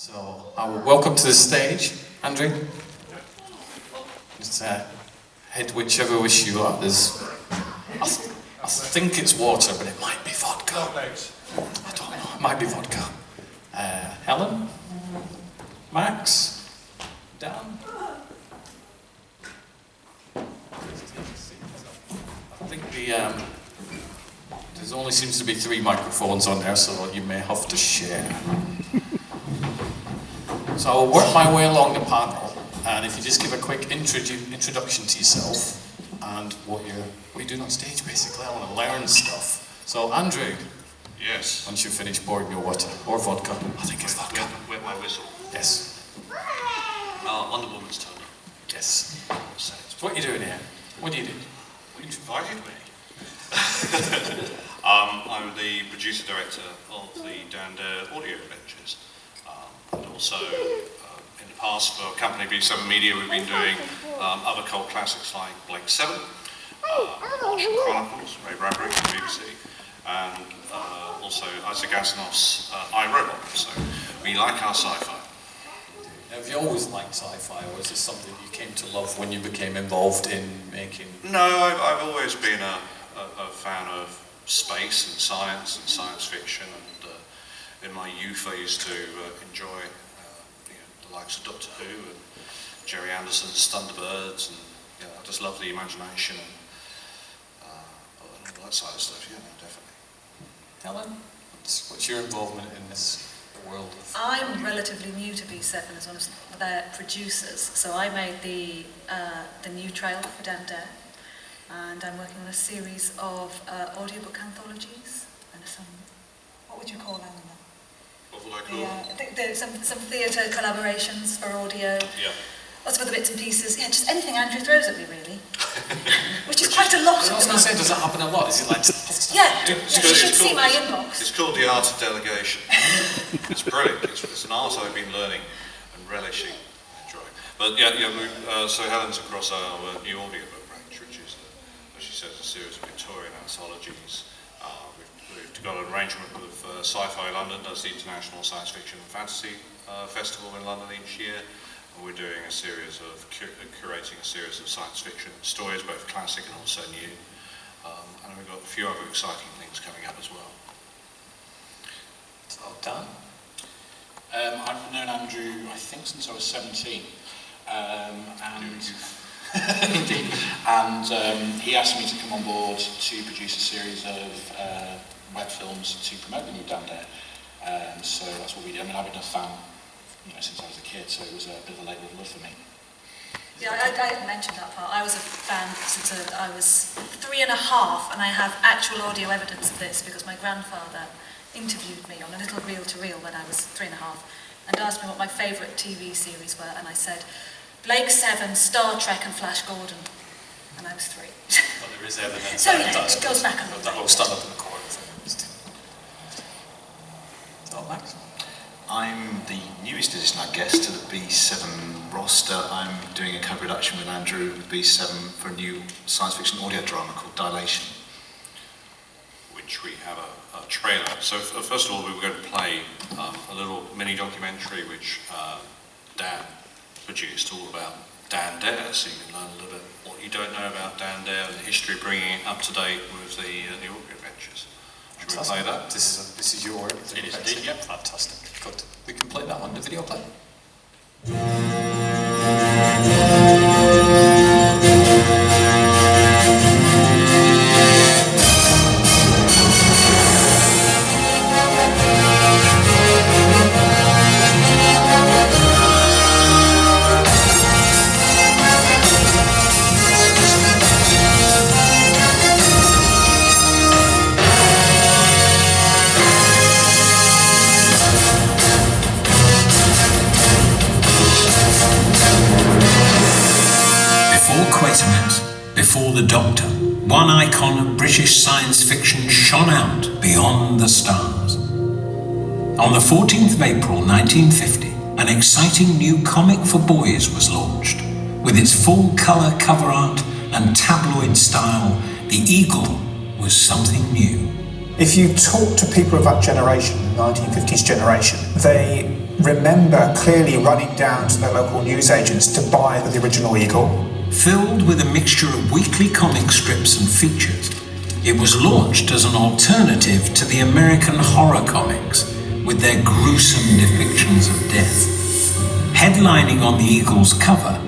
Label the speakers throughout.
Speaker 1: So I will welcome to the stage, Andrew. Just head whichever wish you are. I think it's water, but it might be vodka. I don't know. It might be vodka. Helen, Max, Dan. I think there only seems to be 3 microphones on there, so you may have to share. So I'll work my way along the panel, and if you just give a quick introduction to yourself and what you're doing on stage, basically. I want to learn stuff. So Andrew.
Speaker 2: Yes.
Speaker 1: Once you finish pouring your water, or vodka. I think it's vodka.
Speaker 2: Wet my whistle.
Speaker 1: Yes.
Speaker 2: Wonder Woman's turn.
Speaker 1: Yes. So what are you doing here? What do you do?
Speaker 2: You invited me. I'm the producer-director of the Dan Dare audio adventures. And also, in the past, for company B7 Media, we've been doing other cult classics like Blake 7, Martian Chronicles, Ray Bradbury from BBC, and also Isaac Asimov's I, Robot. So we like our sci-fi.
Speaker 1: Have you always liked sci-fi, or is this something you came to love when you became involved in making?
Speaker 2: No, I've always been a fan of space and science fiction, and in my youth I used to enjoy the likes of Doctor Who and Jerry Anderson's Thunderbirds, and I just love the imagination and all that side of stuff. Yeah, no, definitely.
Speaker 1: Helen, what's your involvement in this world of...
Speaker 3: I'm relatively new to B7 as one of their producers, so I made the new trailer for Dan Dare, and I'm working on a series of audiobook anthologies and some, what would you call them?
Speaker 2: What would I call them?
Speaker 3: I think there's some theatre collaborations for audio.
Speaker 2: Yeah.
Speaker 3: Lots of other bits and pieces. Yeah, just anything Andrew throws at me, really. Which is quite a lot.
Speaker 1: I was going to say, does that happen a lot? Is it like...
Speaker 3: You should see my inbox.
Speaker 2: It's called the art of delegation. It's brilliant. It's an art I've been learning and relishing and enjoying. But so Helen's across our new audiobook range, which is, as she says, a series of Victorian anthologies. We've got an arrangement with Sci-Fi London, does the International Science Fiction and Fantasy Festival in London each year. And we're doing a series of, curating a series of science fiction stories, both classic and also new. And we've got a few other exciting things coming up as well.
Speaker 1: So, Dan?
Speaker 4: I've known Andrew, I think, since I was 17. Indeed. And he asked me to come on board to produce a series of web films to promote the new Dan Dare. So that's what we did. I mean, I've been a fan since I was a kid, so it was a bit of a labour of love for me.
Speaker 3: Yeah, I mentioned that part. I was a fan since I was 3 and a half, and I have actual audio evidence of this because my grandfather interviewed me on a little reel-to-reel when I was 3 and a half and asked me what my favourite TV series were, and I said, Blake 7, Star Trek and Flash Gordon, and I was 3.
Speaker 1: Well, there is evidence.
Speaker 3: So yeah, it goes back a little bit.
Speaker 1: The whole stand-up in the corner. So, Max?
Speaker 5: I'm the newest addition, I guess, to the B7 roster. I'm doing a co-production with Andrew with B7 for a new science fiction audio drama called Dilation,
Speaker 2: Which we have a trailer. So first of all, we were going to play a little mini documentary which Dan produced, all about Dan Dare, so you can learn a little bit what you don't know about Dan Dare and the history of bringing it up to date with the audio adventures. Should we play that?
Speaker 1: This is your work.
Speaker 2: It is indeed, yep.
Speaker 1: Fantastic. Good. We can play that one. The video play.
Speaker 6: Before the Doctor, one icon of British science fiction shone out beyond the stars. On the 14th of April 1950, an exciting new comic for boys was launched. With its full-colour cover art and tabloid style, the Eagle was something new.
Speaker 7: If you talk to people of that generation, the 1950s generation, they remember clearly running down to the local newsagents to buy the original Eagle.
Speaker 6: Filled with a mixture of weekly comic strips and features, it was launched as an alternative to the American horror comics with their gruesome depictions of death. Headlining on the Eagle's cover,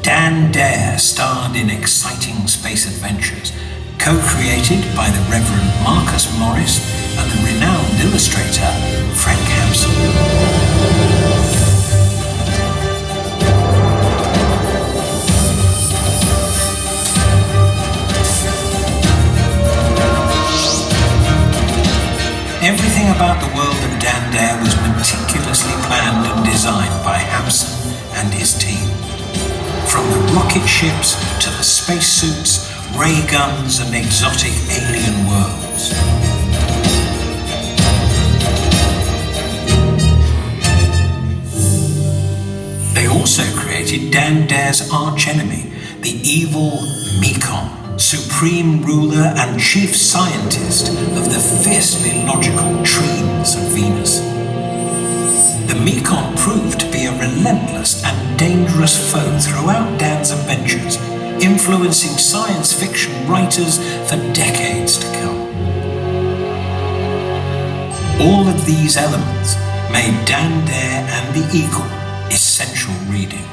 Speaker 6: Dan Dare starred in exciting space adventures, co-created by the Reverend Marcus Morris and the renowned illustrator Frank Hampson. Everything about the world of Dan Dare was meticulously planned and designed by Hampson and his team. From the rocket ships to the spacesuits, ray guns and exotic alien worlds. They also created Dan Dare's archenemy, the evil Mekon, supreme ruler and chief scientist of the fiercely logical Trees of Venus. The Mekon proved to be a relentless and dangerous foe throughout Dan's adventures, influencing science fiction writers for decades to come. All of these elements made Dan Dare and the Eagle essential reading.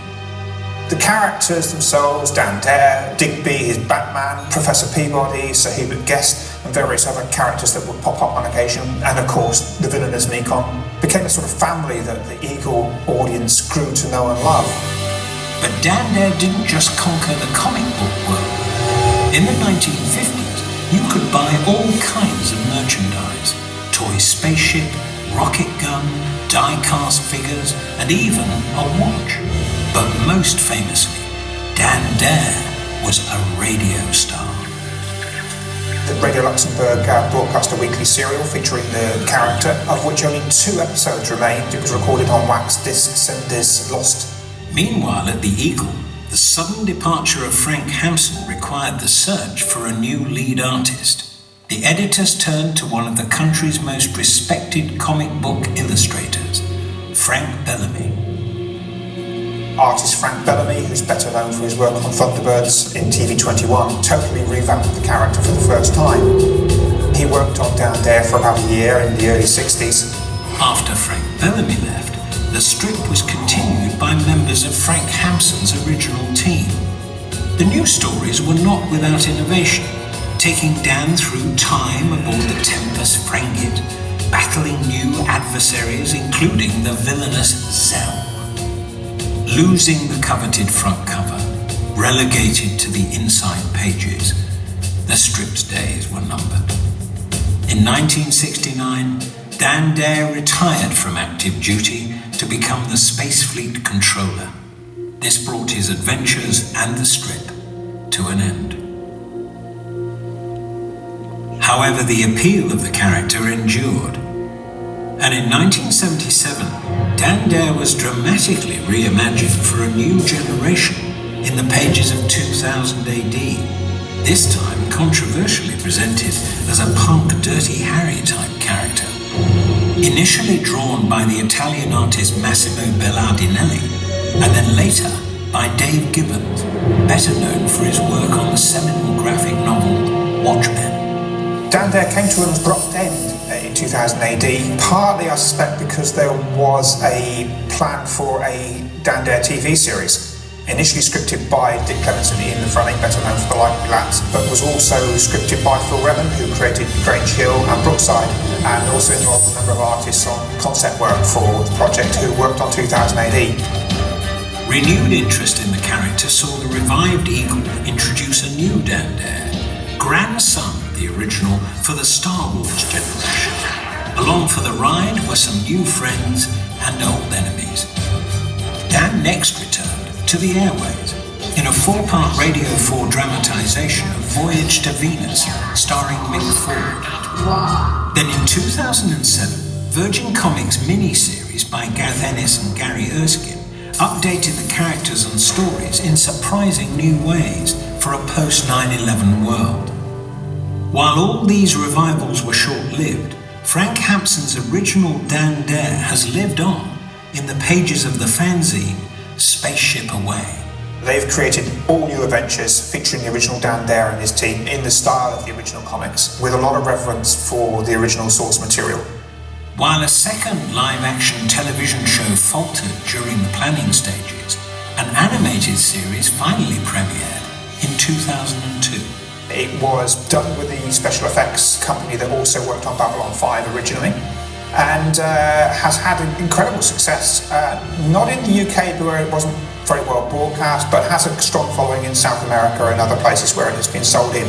Speaker 7: The characters themselves, Dan Dare, Digby, his Batman, Professor Peabody, Sir Hubert Guest, and various other characters that would pop up on occasion, and of course the villainous Mekon, became a sort of family that the Eagle audience grew to know and love.
Speaker 6: But Dan Dare didn't just conquer the comic book world. In the 1950s, you could buy all kinds of merchandise: toy spaceship, rocket gun, die-cast figures, and even a watch. But most famously, Dan Dare was a radio star.
Speaker 7: The Radio Luxembourg broadcast a weekly serial featuring the character, of which only 2 episodes remained. It was recorded on wax discs and is lost.
Speaker 6: Meanwhile, at the Eagle, the sudden departure of Frank Hampson required the search for a new lead artist. The editors turned to one of the country's most respected comic book illustrators, Frank Bellamy.
Speaker 7: Artist Frank Bellamy, who's better known for his work on Thunderbirds in TV21, totally revamped the character for the first time. He worked on Dan Dare for about a year in the early 60s.
Speaker 6: After Frank Bellamy left, the strip was continued by members of Frank Hampson's original team. The new stories were not without innovation, taking Dan through time aboard the Tempest Frigate, battling new adversaries including the villainous Zell. Losing the coveted front cover, relegated to the inside pages, the strip's days were numbered. In 1969, Dan Dare retired from active duty to become the Space Fleet controller. This brought his adventures and the strip to an end. However, the appeal of the character endured, and in 1977, Dan Dare was dramatically reimagined for a new generation in the pages of 2000 AD, this time controversially presented as a punk Dirty Harry type character. Initially drawn by the Italian artist Massimo Bellardinelli, and then later by Dave Gibbons, better known for his work on the seminal graphic novel Watchmen.
Speaker 7: Dan Dare came to an abrupt end in 2000 AD, partly I suspect because there was a plan for a Dan Dare TV series, initially scripted by Dick Clements and Ian Frelling, better known for The Likely Lads, but was also scripted by Phil Redman, who created Grange Hill and Brookside, and also involved a number of artists on concept work for the project who worked on 2000 AD.
Speaker 6: Renewed interest in the character saw the revived Eagle introduce a new Dan Dare, grandson of the original for the Star Wars generation. Along for the ride were some new friends and old enemies. Dan next returned to the airways in a 4-part Radio 4 dramatisation of Voyage to Venus, starring Mick Ford. Then in 2007, Virgin Comics miniseries by Garth Ennis and Gary Erskine updated the characters and stories in surprising new ways for a post-9/11 world. While all these revivals were short-lived, Frank Hampson's original Dan Dare has lived on in the pages of the fanzine Spaceship Away.
Speaker 7: They've created all new adventures featuring the original Dan Dare and his team in the style of the original comics, with a lot of reverence for the original source material.
Speaker 6: While a second live-action television show faltered during the planning stages, an animated series finally premiered in 2002.
Speaker 7: It was done with the special effects company that also worked on Babylon 5 originally, and has had an incredible success. Not in the UK where it wasn't very well broadcast, but has a strong following in South America and other places where it has been sold in.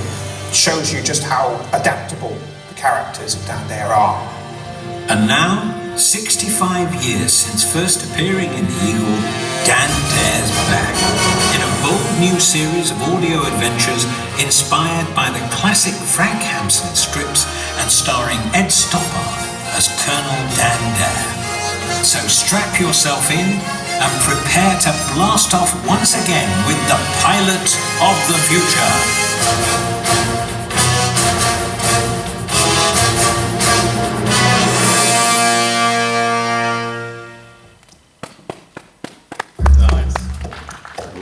Speaker 7: Shows you just how adaptable the characters of Dan Dare are.
Speaker 6: And now, 65 years since first appearing in The Eagle, Dan Dare's back in a bold new series of audio adventures inspired by the classic Frank Hampson strips and starring Ed Stoppard as Colonel Dan Dare. So strap yourself in and prepare to blast off once again with the pilot of the future.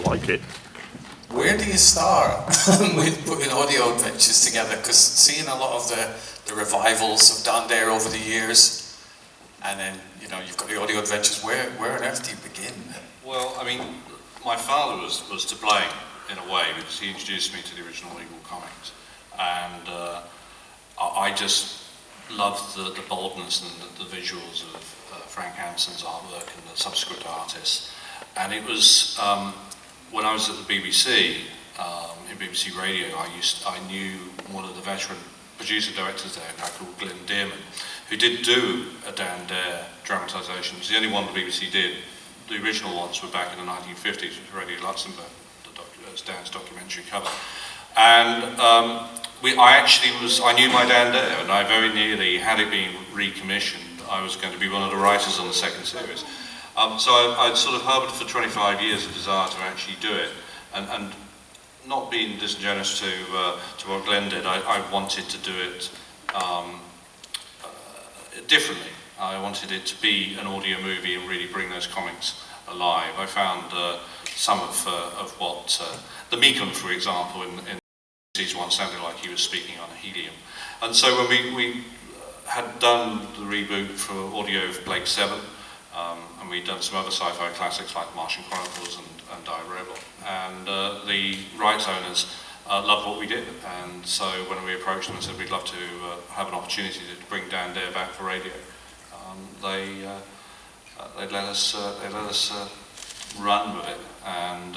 Speaker 8: Like it.
Speaker 1: Where do you start with putting audio adventures together? Because seeing a lot of the revivals of Dan Dare over the years, and then you've got the audio adventures. Where on earth do you begin?
Speaker 2: Well, I mean, my father was to blame in a way, because he introduced me to the original Eagle comics, and I just loved the boldness and the visuals of Frank Hampson's artwork and the subsequent artists. And it was when I was at the BBC, in BBC Radio, I knew one of the veteran producer-directors there, a guy called Glenn Dearman, who did do a Dan Dare dramatisation. It was the only one the BBC did. The original ones were back in the 1950s with Radio Luxembourg, Dan's documentary cover. And I knew my Dan Dare, and I very nearly, had it been recommissioned, I was going to be one of the writers on the second series. So I'd sort of harboured for 25 years a desire to actually do it, and not being disingenuous to what Glenn did, I wanted to do it differently. I wanted it to be an audio movie and really bring those comics alive. I found some of what the Meekum, for example, in season 1 sounded like he was speaking on helium. And so when we had done the reboot for audio of Blake 7, and we'd done some other sci-fi classics like Martian Chronicles and Die Robot, and the rights owners loved what we did, and so when we approached them and said we'd love to have an opportunity to bring Dan Dare back for radio, they let us run with it, and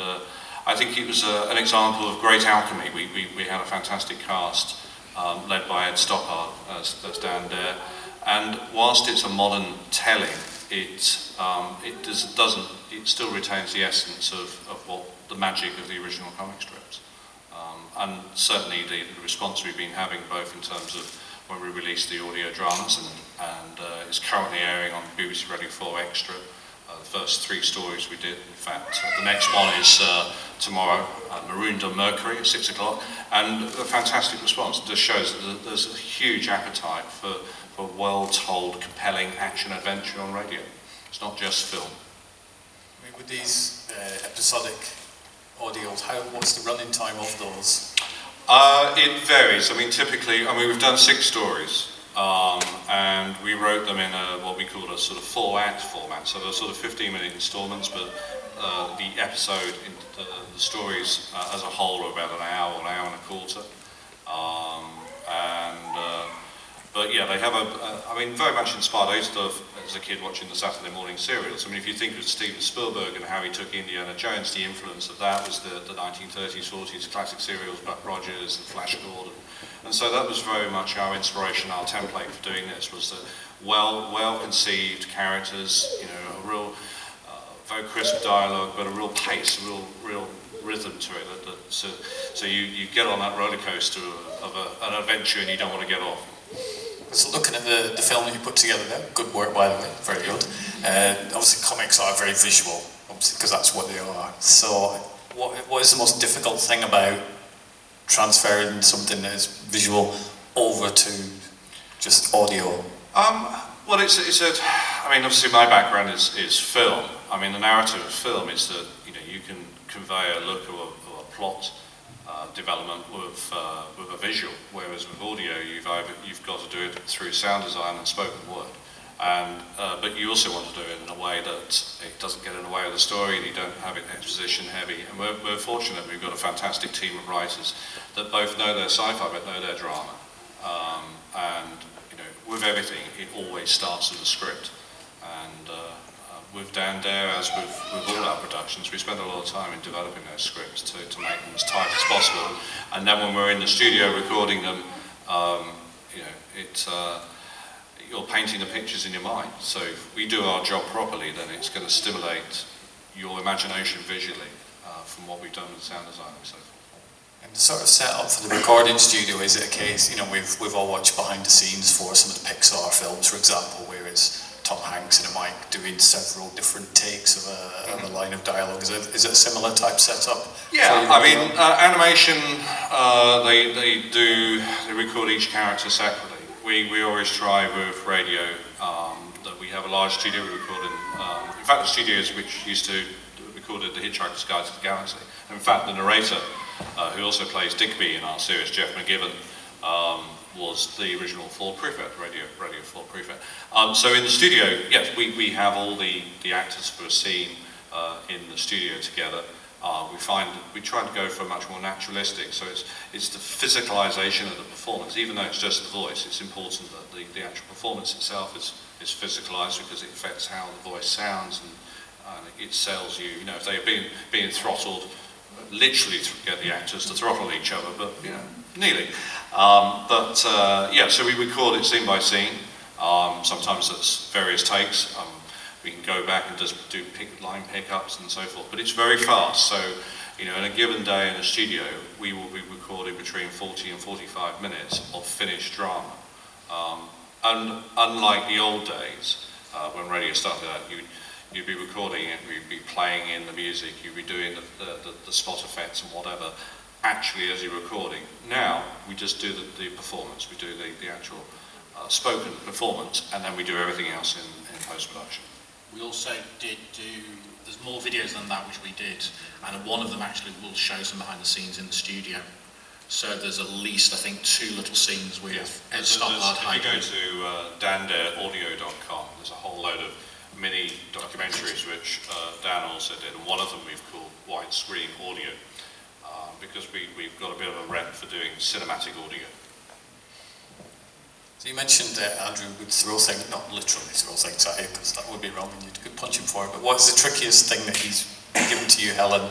Speaker 2: I think it was an example of great alchemy. We had a fantastic cast led by Ed Stoppard as Dan Dare, and whilst it's a modern telling, it still retains the essence of what the magic of the original comic strips. And certainly the response we've been having, both in terms of when we released the audio dramas and it's currently airing on BBC Radio 4 Extra. The first 3 stories we did, in fact. The next one is tomorrow, Marooned on Mercury at 6 o'clock, and a fantastic response. It just shows that there's a huge appetite for well-told, compelling action-adventure on radio. It's not just film.
Speaker 1: I mean, with these episodic audios, what's the running time of those?
Speaker 2: It varies. I mean, typically, we've done 6 stories, and we wrote them in what we call a sort of 4-act format. So they're sort of 15-minute installments, but the episode, the stories as a whole are about an hour and a quarter. But yeah, they have very much inspired. I used to love, as a kid, watching the Saturday morning serials. I mean, if you think of Steven Spielberg and how he took Indiana Jones, the influence of that was the 1930s, 40s classic serials, Buck Rogers and Flash Gordon. And so that was very much our inspiration, our template for doing this, was the well-conceived characters, a real, very crisp dialogue, but a real pace, a real rhythm to it. So you get on that roller coaster of an adventure and you don't want to get off.
Speaker 1: So looking at the film that you put together there, good work by the way, very good. Obviously comics are very visual, obviously, because that's what they are. So what is the most difficult thing about transferring something that is visual over to just audio?
Speaker 2: Well, it's I mean, obviously my background is film. I mean, the narrative of film is that, you know, you can convey a look or a plot development with a visual, whereas with audio you've got to do it through sound design and spoken word. And but you also want to do it in a way that it doesn't get in the way of the story, and you don't have it exposition heavy. And we're fortunate we've got a fantastic team of writers that both know their sci-fi but know their drama. And you know, with everything, it always starts with a script. And with Dan Dare, as with all our productions, we spend a lot of time in developing those scripts to make them as tight as possible. And then when we're in the studio recording them, you know, you're painting the pictures in your mind. So if we do our job properly, then it's going to stimulate your imagination visually from what we've done with sound design and so forth.
Speaker 1: And the sort of setup for the recording studio, is it a case, you know, we've all watched behind the scenes for some of the Pixar films, for example, where it's Tom Hanks and a mic doing several different takes of a line of dialogue. Is it a similar type setup?
Speaker 2: Yeah, I mean, animation, they record each character separately. We always try with radio that we have a large studio we record in fact the studios which used to record The Hitchhiker's Guide to the Galaxy. In fact, the narrator, who also plays Digby in our series, Jeff McGibbon, was the original floor prefect, radio floor prefect. So in the studio, yes, we have all the actors for a scene in the studio together. We try to go for much more naturalistic, so it's the physicalization of the performance. Even though it's just the voice, it's important that the actual performance itself is physicalized, because it affects how the voice sounds, and it sells you. You know, if they're being throttled, literally get the actors to throttle each other, but you know, nearly. Yeah, so we record it scene by scene. Sometimes it's various takes. We can go back and just do line pickups and so forth, but it's very fast. So, you know, in a given day in a studio, we will be recording between 40 and 45 minutes of finished drama. And unlike the old days, when radio started out, you'd be recording it, we'd be playing in the music, you'd be doing the spot effects and whatever, actually as you're recording. Now, we just do the performance, we do the actual spoken performance, and then we do everything else in post-production.
Speaker 4: We also did there's more videos than that which we did, and one of them actually will show some behind the scenes in the studio. So there's at least, I think, 2 little scenes with Ed Stoppard.
Speaker 2: If you go to dandareaudio.com, there's a whole load of mini documentaries which Dan also did, and one of them we've called Widescreen Audio, because we've got a bit of a rep for doing cinematic audio.
Speaker 1: So you mentioned Andrew would throw things, not literally throw things at you, because that would be wrong and you could punch him for it, but what's the trickiest thing that he's given to you, Helen,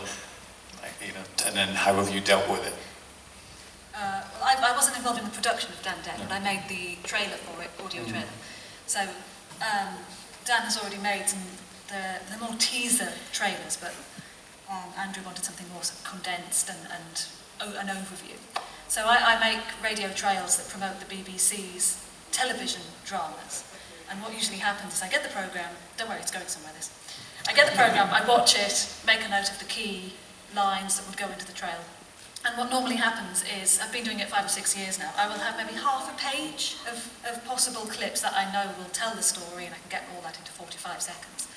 Speaker 1: you know, and then how have you dealt with it?
Speaker 3: I wasn't involved in the production of Dan Dare, but I made the trailer for it, audio trailer. So Dan has already made some, the more teaser trailers, but Andrew wanted something more sort of condensed and an overview. So I make radio trails that promote the BBC's television dramas. And what usually happens is I get the programme, don't worry, it's going somewhere this. I get the programme, I watch it, make a note of the key lines that would go into the trail. And what normally happens is, I've been doing it 5 or 6 years now, I will have maybe half a page of possible clips that I know will tell the story, and I can get all that into 45 seconds.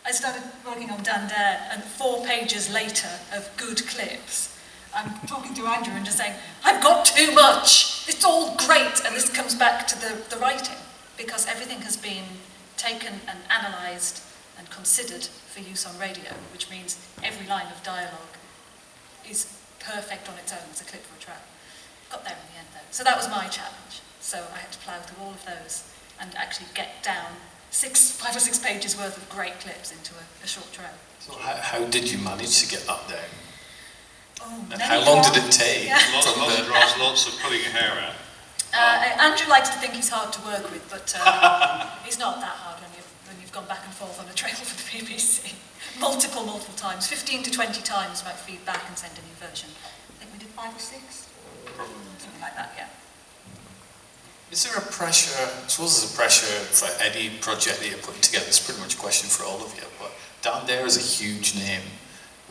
Speaker 3: I started working on Dan Dare, and 4 pages later of good clips, I'm talking to Andrew and just saying, I've got too much, it's all great, and this comes back to the writing, because everything has been taken and analysed and considered for use on radio, which means every line of dialogue is perfect on its own as a clip for a track. Got there in the end though. So that was my challenge. So I had to plough through all of those and actually get down 5 or 6 pages worth of great clips into a short trail.
Speaker 1: So how did you manage to get that down?
Speaker 3: Oh,
Speaker 1: and how long did it take?
Speaker 3: Yeah.
Speaker 2: Lots of drafts, lots of pulling your hair out.
Speaker 3: Andrew likes to think he's hard to work with, but he's not that hard when you've gone back and forth on a trail for the BBC. Multiple times, 15 to 20 times about feedback and send a new version. I think we did 5 or 6.
Speaker 2: Probably.
Speaker 3: Something like that, yeah.
Speaker 1: Is there a pressure, I suppose there's a pressure for any project that you're putting together, it's pretty much a question for all of you, but Dan Dare is a huge name.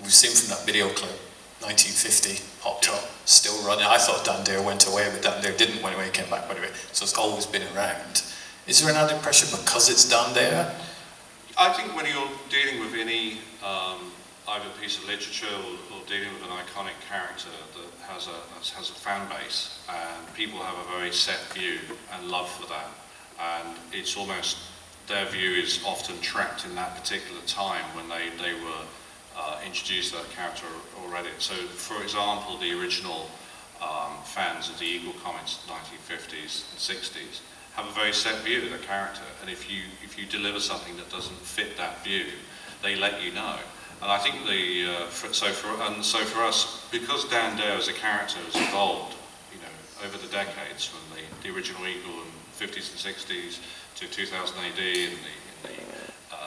Speaker 1: We've seen from that video clip, 1950, Hot Top, still running. I thought Dan Dare went away, but Dan Dare didn't went away, came back, went away. So it's always been around. Is there an added pressure because it's done there?
Speaker 2: I think when you're dealing with any either piece of literature or dealing with an iconic character that has a fan base, and people have a very set view and love for that, and it's almost their view is often trapped in that particular time when they were introduced to that character or read it. So, for example, the original fans of the Eagle comics in the 1950s and 60s have a very set view of the character, and if you deliver something that doesn't fit that view, they let you know. And I think so for us, because Dan Dare as a character has evolved, over the decades, from the original Eagle in the 50s and 60s to 2000 AD in the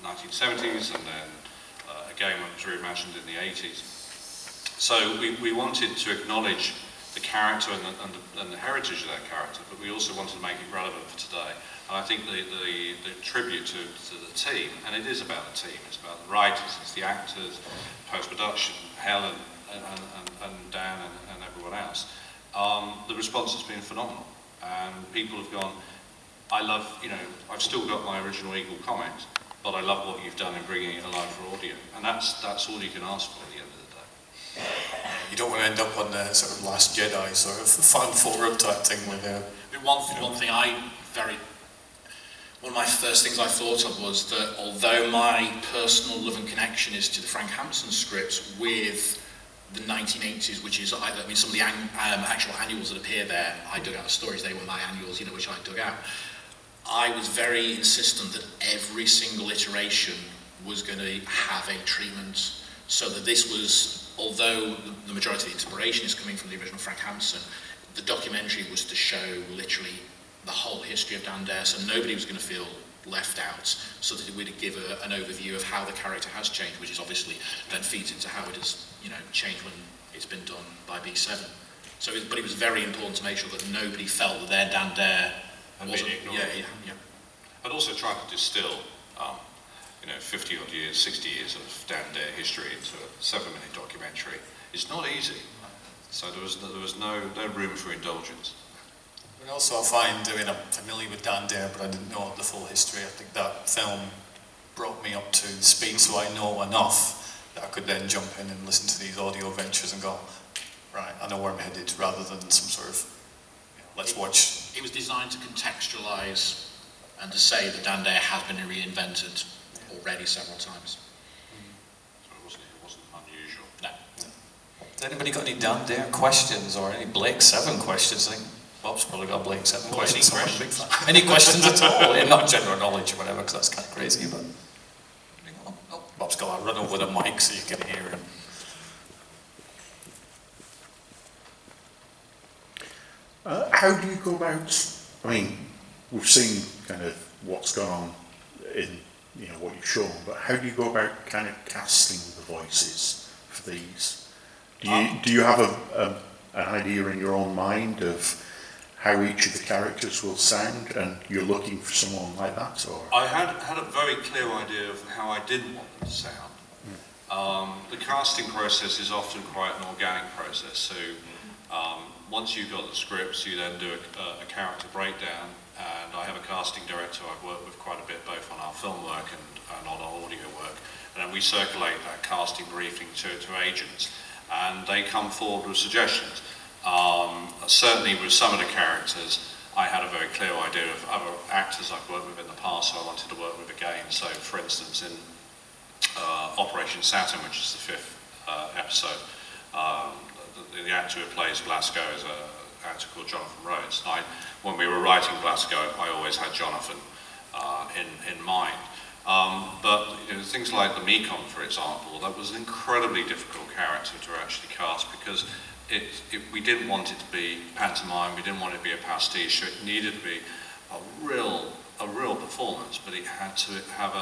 Speaker 2: 1970s, and then again when it was reimagined in the 80s. So we wanted to acknowledge the character and the heritage of that character, but we also wanted to make it relevant for today. And I think the tribute to the team, and it is about the team, it's about the writers, it's the actors, post-production, Helen and Dan and everyone else. The response has been phenomenal, and people have gone, I love, I've still got my original Eagle comics, but I love what you've done in bringing it alive for audio, and that's all you can ask for at the end of the day.
Speaker 1: You don't want to end up on the sort of Last Jedi sort of fan forum type thing with
Speaker 4: One of my first things I thought of was that although my personal love and connection is to the Frank Hampson scripts with the 1980s, which is, some of the actual annuals that appear there, I dug out the stories, they were my annuals, which I dug out. I was very insistent that every single iteration was going to have a treatment, so that this was, although the majority of the inspiration is coming from the original Frank Hampson, the documentary was to show literally the whole history of Dan Dare, so nobody was going to feel left out, so that it would give an overview of how the character has changed, which is obviously then feeds into how it has, changed when it's been done by B7. So, but it was very important to make sure that nobody felt that their Dan Dare wasn't ignored. Yeah.
Speaker 2: I'd also tried to distill, 50 odd years, 60 years of Dan Dare history into a 7-minute documentary. It's not easy, so there was no room for indulgence.
Speaker 1: And also I find, I'm familiar with Dan Dare, but I didn't know the full history. I think that film brought me up to speed, so I know enough that I could then jump in and listen to these audio ventures and go, right, I know where I'm headed, rather than some sort of, let's watch.
Speaker 4: It was designed to contextualise and to say that Dan Dare has been reinvented already several times.
Speaker 2: So it wasn't unusual.
Speaker 4: No.
Speaker 1: Has anybody got any Dan Dare questions or any Blake 7 questions? I think Bob's probably got Blake 7 questions.
Speaker 2: Any questions?
Speaker 1: Any questions at all? Yeah, not general knowledge or whatever, because that's kind of crazy, but... Oh, Bob's got to run over the mic so you can hear him.
Speaker 8: How do you go about, we've seen kind of what's gone on in, what you've shown, but how do you go about kind of casting the voices for these? Do you have an idea in your own mind of how each of the characters will sound, and you're looking for someone like that, or?
Speaker 2: I had a very clear idea of how I didn't want them to sound. The casting process is often quite an organic process, so once you've got the scripts, you then do a character breakdown, and I have a casting director I've worked with quite a bit, both on our film work and on our audio work, and then we circulate that casting briefing to agents, and they come forward with suggestions. Certainly with some of the characters, I had a very clear idea of other actors I've worked with in the past, so I wanted to work with again. So for instance, in Operation Saturn, which is the 5th episode, the actor who plays Blasco is an actor called Jonathan Rhodes. When we were writing Blasco, I always had Jonathan in mind. But things like the Mekong, for example, that was an incredibly difficult character to actually cast, because we didn't want it to be pantomime, we didn't want it to be a pastiche, it needed to be a real performance, but it had to have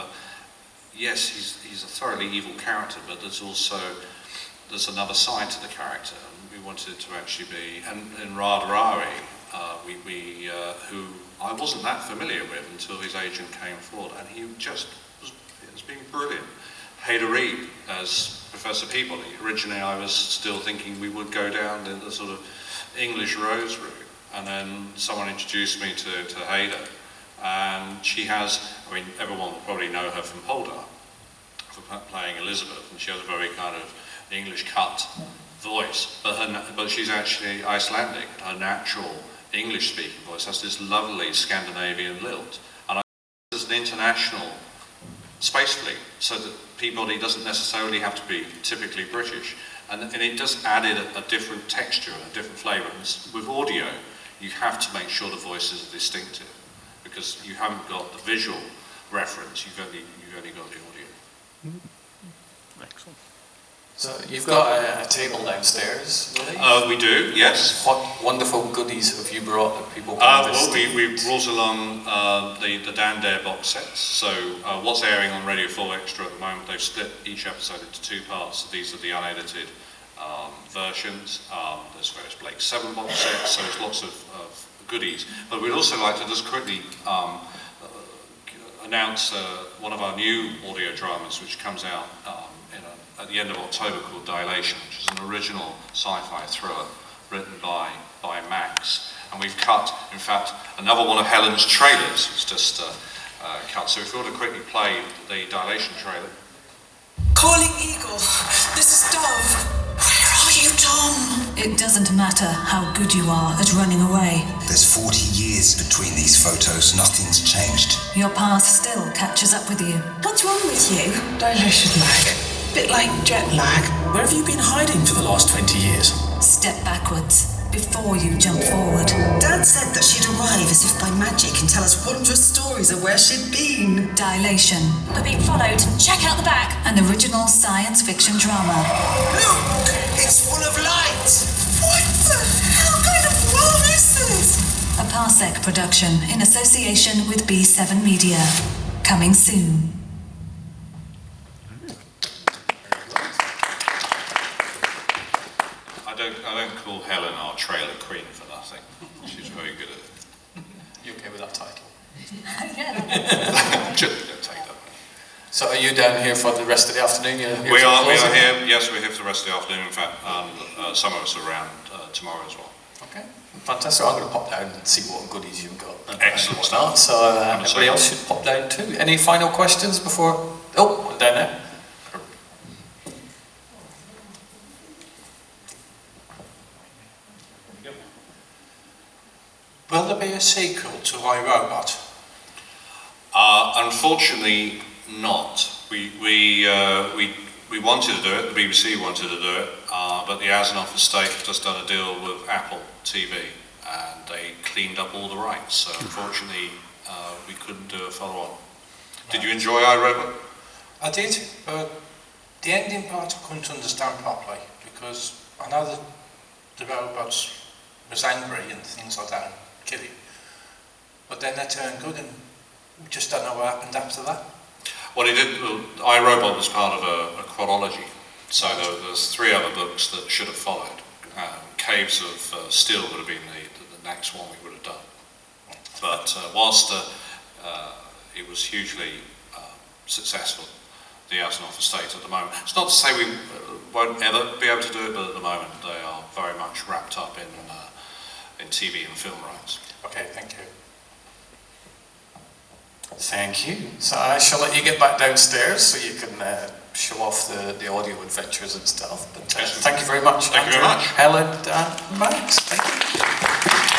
Speaker 2: yes, he's a thoroughly evil character, but there's another side to the character, and we wanted it to actually be, and in Radharari, who I wasn't that familiar with until his agent came forward, and he it's been brilliant. Hader Reed as Professor Peabody. Originally I was still thinking we would go down the sort of English Rose route, and then someone introduced me to Hader, And she has, I mean, everyone will probably know her from Polder, for playing Elizabeth, and she has a very kind of English cut voice, but she's actually Icelandic. Her natural English-speaking voice has this lovely Scandinavian lilt, and there's an international space fleet, so that Peabody doesn't necessarily have to be typically British, and it just added a different texture and a different flavour. And with audio, you have to make sure the voices are distinctive, because you haven't got the visual reference, you've only got the audio.
Speaker 8: Excellent.
Speaker 1: So you've got a table downstairs, really?
Speaker 2: We do, yes.
Speaker 1: What wonderful goodies have you brought that people can
Speaker 2: Well,
Speaker 1: visit?
Speaker 2: we brought along the Dan Dare box sets. So what's airing on Radio 4 Extra at the moment, they've split each episode into two parts. So these are the unedited versions. There's various Blake 7 box sets, so there's lots of goodies. But we'd also like to just quickly announce one of our new audio dramas, which comes out at the end of October, called Dilation, which is an original sci-fi thriller written by Max. And we've cut, in fact, another one of Helen's trailers. It's just cut. So if we want to quickly play the Dilation trailer.
Speaker 9: Calling Eagle. This is Dove. Where are you, Tom?
Speaker 10: It doesn't matter how good you are at running away.
Speaker 11: There's 40 years between these photos. Nothing's changed.
Speaker 10: Your past still catches up with you.
Speaker 9: What's wrong with you?
Speaker 12: Dilation lag. Bit like jet lag. Where have you been hiding for the last 20 years?
Speaker 10: Step backwards before you jump forward.
Speaker 9: Dad said that she'd arrive as if by magic and tell us wondrous stories of where she'd been.
Speaker 10: Dilation.
Speaker 3: We're being followed. Check out the back.
Speaker 10: An original science fiction drama.
Speaker 11: Look! It's full of light!
Speaker 9: What the hell kind of world is this?
Speaker 10: A Parsec production in association with B7 Media. Coming soon.
Speaker 2: I don't call Helen our trailer queen for nothing. She's very good at it.
Speaker 1: You okay with that title?
Speaker 2: Just don't take that.
Speaker 1: So are you down here for the rest of the afternoon?
Speaker 2: We are here. Yes, we're here for the rest of the afternoon. In fact, some of us are around tomorrow as well.
Speaker 1: Okay, fantastic. I'm going to pop down and see what goodies you've got.
Speaker 2: Excellent
Speaker 1: stuff. So everybody else should pop down too. Any final questions before? Oh, one down there.
Speaker 12: Will there be a sequel to I, Robot?
Speaker 2: Unfortunately, not. We wanted to do it. The BBC wanted to do it, but the Asimov estate have just done a deal with Apple TV, and they cleaned up all the rights. So unfortunately, we couldn't do a follow-on. Did you enjoy I, Robot?
Speaker 12: I did, but the ending part I couldn't understand properly, because I know that the robots was angry and things like that, and kill him. But then they turned good, and we just don't know what happened after that.
Speaker 2: Well, iRobot was part of a chronology, so there's 3 other books that should have followed. Caves of Steel would have been the next one we would have done. But whilst it was hugely successful, the Asimov estate at the moment, it's not to say we won't ever be able to do it, but at the moment they are very much wrapped up in TV and film rights.
Speaker 12: Okay, thank you.
Speaker 1: Thank you. So I shall let you get back downstairs so you can show off the audio adventures and stuff. But thank you very much.
Speaker 2: Thank you very much.
Speaker 1: Helen and Max. Thank you.